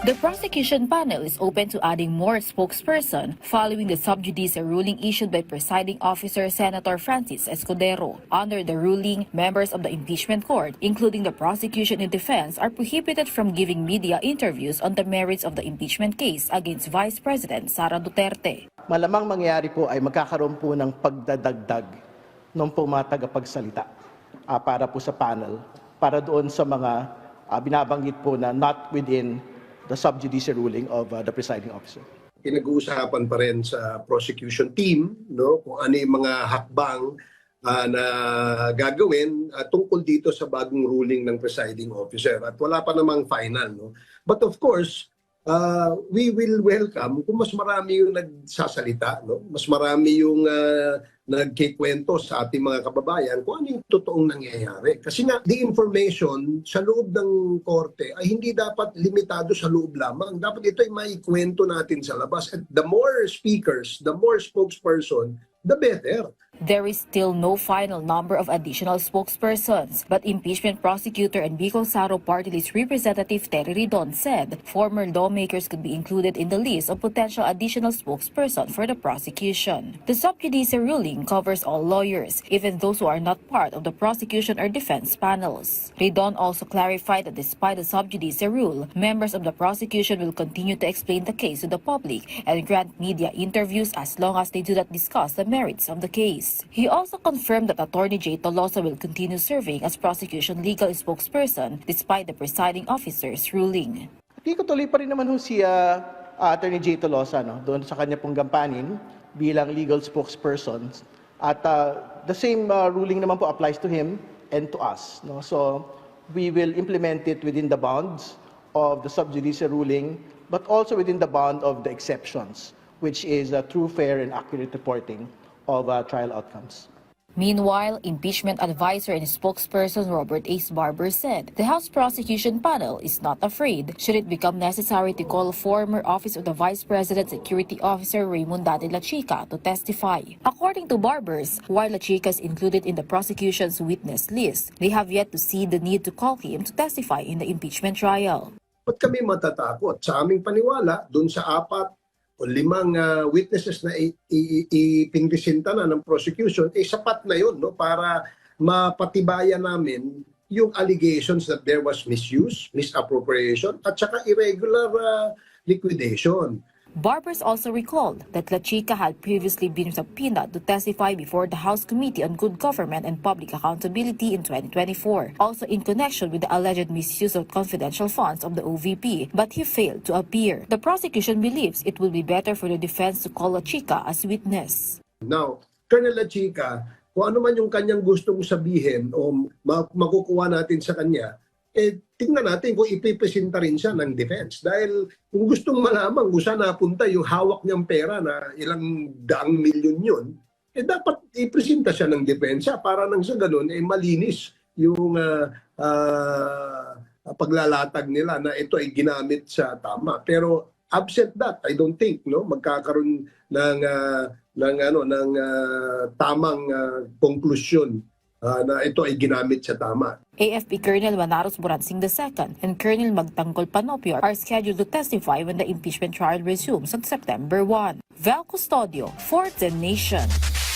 The prosecution panel is open to adding more spokesperson following the sub judice ruling issued by Presiding Officer Senator Francis Escudero. Under the ruling, members of the impeachment court, including the prosecution and defense, are prohibited from giving media interviews on the merits of the impeachment case against Vice President Sara Duterte. Malamang mangyari po ay magkakaroon po ng pagdadagdag ng po mga tagapagsalita para po sa panel, para doon sa mga binabanggit po na not within the sub judice ruling of the presiding officer. Pinag-uusapan pa rin sa prosecution team, no, kung ano yung mga hakbang na gagawin tungkol dito sa bagong ruling ng presiding officer. At wala pa namang final. No? But of course, we will welcome kung mas marami yung nagsasalita, no? Mas marami yung nagkikwento sa ating mga kababayan kung ano yung totoong nangyayari. Kasi nga, the information sa loob ng korte ay hindi dapat limitado sa loob lamang. Dapat ito ay maikwento natin sa labas. At the more speakers, the more spokesperson, the better. There is still no final number of additional spokespersons, but impeachment prosecutor and Bicol Saro Party List Representative Terry Ridon said former lawmakers could be included in the list of potential additional spokesperson for the prosecution. The sub judice ruling covers all lawyers, even those who are not part of the prosecution or defense panels. Ridon also clarified that despite the sub judice rule, members of the prosecution will continue to explain the case to the public and grant media interviews as long as they do not discuss the merits of the case. He also confirmed that Attorney Jay Tolosa will continue serving as prosecution legal spokesperson despite the presiding officer's ruling. Tuloy pa rin naman ho si Attorney Jay Tolosa, no, doon sa kanya pong gampanin bilang legal spokesperson. At the same ruling naman po applies to him and to us. No? So we will implement it within the bounds of the sub judice ruling, but also within the bound of the exceptions, which is true, fair, and accurate reporting of trial outcomes. Meanwhile, impeachment advisor and spokesperson Robert Ace Barber said the House prosecution panel is not afraid should it become necessary to call former Office of the Vice President Security Officer Raymond Dade La Chica to testify. According to Barbers, while La Chica is included in the prosecution's witness list, they have yet to see the need to call him to testify in the impeachment trial. Ba't kami matatakot? Sa aming paniwala, dun sa 4 o 5 witnesses na ipinresinta na ng prosecution, sapat na yun, no, para mapatibayan namin yung allegations that there was misuse, misappropriation, at saka irregular liquidation. Barbers also recalled that La Chica had previously been subpoenaed to testify before the House Committee on Good Government and Public Accountability in 2024, also in connection with the alleged misuse of confidential funds of the OVP, but he failed to appear. The prosecution believes it will be better for the defense to call La Chica as witness. Now, Colonel La Chica, kung ano man yung kanyang gustong sabihin o makukuha natin sa kanya, tingnan natin kung ipipresenta rin siya ng defense. Dahil kung gustong malaman kung saan napunta yung hawak niyang pera na ilang daang milyon yun, dapat ipresenta siya ng depensa para nang sa ganun, malinis yung paglalatag nila na ito ay ginamit sa tama. Pero absent that, I don't think magkakaroon ng tamang konklusyon na ito ay ginamit sa tama. AFP Colonel Manaros Buransing II and Colonel Magtanggol Panopio are scheduled to testify when the impeachment trial resumes on September 1. Val Custodio, 4th Nation.